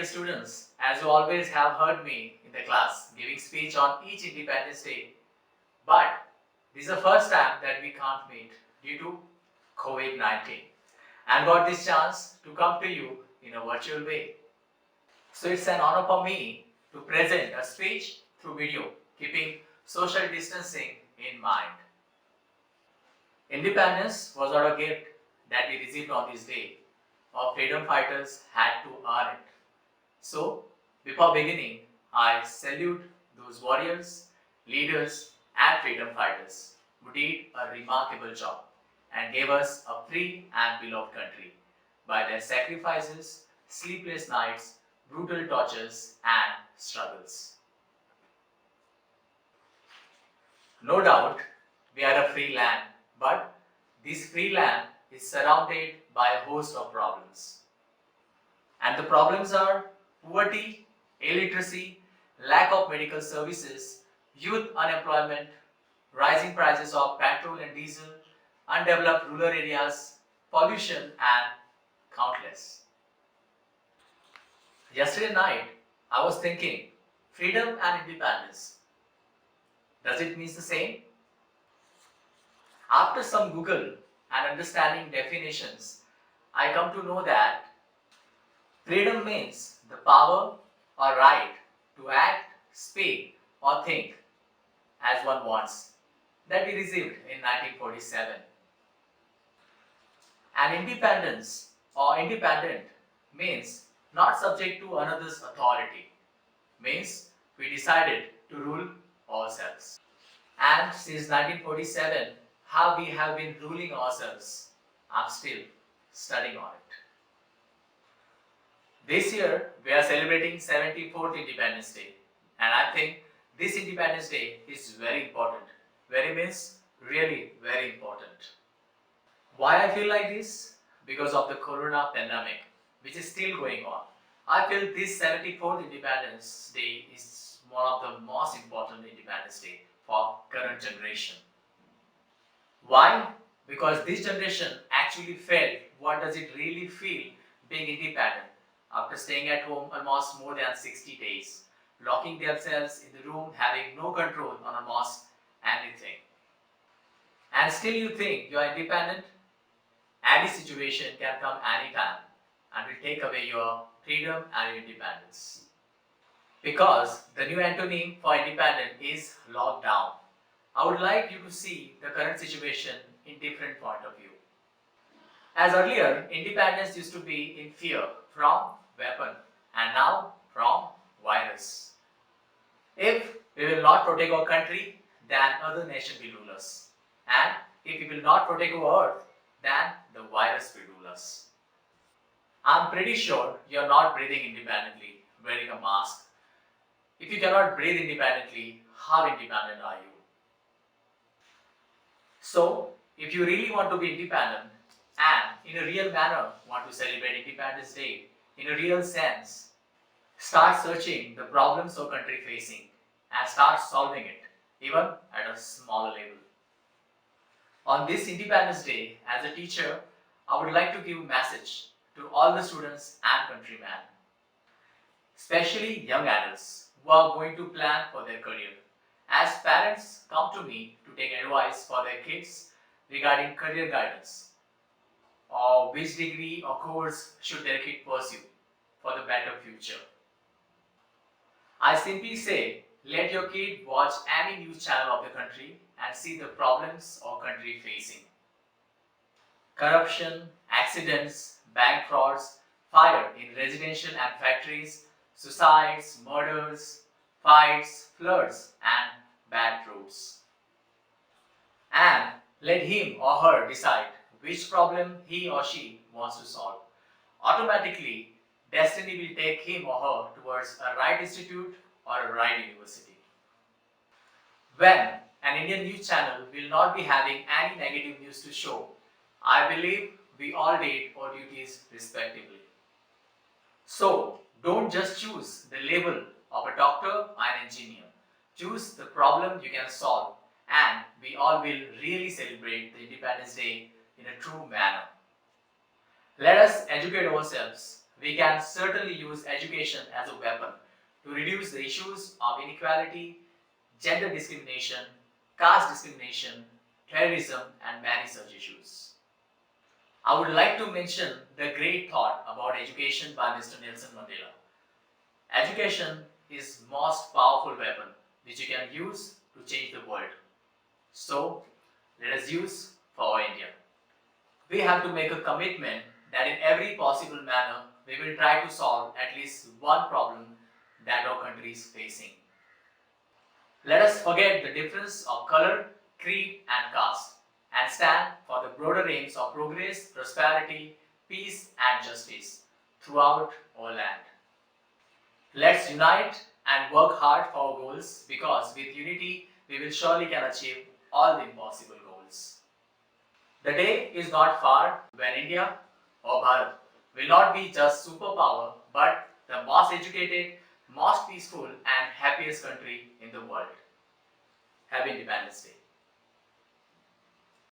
dear students, as you always have heard me in the class giving speech on each Independence Day, but this is the first time that we can't meet due to COVID-19 and got this chance to come to you in a virtual way. So it's an honor for me to present a speech through video, keeping social distancing in mind. Independence was not a gift that we received on this day. Our freedom fighters had to earn it. So, before beginning, I salute those warriors, leaders, and freedom fighters who did a remarkable job and gave us a free and beloved country by their sacrifices, sleepless nights, brutal tortures, and struggles. No doubt, we are a free land, but this free land is surrounded by a host of problems. And the problems are poverty, illiteracy, lack of medical services, youth unemployment, rising prices of petrol and diesel, undeveloped rural areas, pollution, and countless. Yesterday night, I was thinking freedom and independence. Does it mean the same? After some Google and understanding definitions, I come to know that freedom means the power or right to act, speak, or think as one wants that we received in 1947. And independence or independent means not subject to another's authority, means we decided to rule ourselves. And since 1947, how we have been ruling ourselves, I'm still studying on it. This year, we are celebrating 74th Independence Day, and I think this Independence Day is very important. Very means really very important. Why I feel like this? Because of the Corona pandemic, which is still going on. I feel this 74th Independence Day is one of the most important Independence Day for current generation. Why? Because this generation actually felt what does it really feel being independent after staying at home almost more than 60 days, locking themselves in the room, having no control on almost anything. And still you think you are independent? Any situation can come anytime and will take away your freedom and your independence. Because the new antonym for independent is lockdown. I would like you to see the current situation in different point of view. As earlier, independence used to be in fear from weapon and now from virus. If we will not protect our country, then other nation will rule us. And if we will not protect our earth, then the virus will rule us. I'm pretty sure you're not breathing independently, wearing a mask. If you cannot breathe independently, how independent are you? So, if you really want to be independent and in a real manner want to celebrate Independence Day in a real sense, start searching the problems our country facing and start solving it even at a smaller level. On this Independence Day, as a teacher, I would like to give a message to all the students and countrymen, especially young adults who are going to plan for their career. As parents come to me to take advice for their kids regarding career guidance or which degree or course should their kid pursue for the better future. I simply say, let your kid watch any news channel of the country and see the problems our country facing. Corruption, accidents, bank frauds, fire in residential and factories, suicides, murders, fights, floods, and bad roads. And let him or her decide which problem he or she wants to solve. Automatically, destiny will take him or her towards a right institute or a right university. When an Indian news channel will not be having any negative news to show, I believe we all did our duties respectively. So, don't just choose the label of a doctor or an engineer. Choose the problem you can solve, and we all will really celebrate the Independence Day in a true manner. Let us educate ourselves we can certainly use education as a weapon to reduce the issues of inequality, gender discrimination, caste discrimination, terrorism, and many such issues. I would like to mention the great thought about education by Mr. Nelson Mandela. Education is most powerful weapon which you can use to change the world. So let us use for India. We have to make a commitment that in every possible manner we will try to solve at least one problem that our country is facing. Let us forget the difference of color, creed, and caste and stand for the broader aims of progress, prosperity, peace, and justice throughout our land. Let's unite and work hard for our goals because with unity we will surely can achieve all the impossible goals. The day is not far when India or Bharat will not be just superpower but the most educated, most peaceful and happiest country in the world. Happy Independence Day.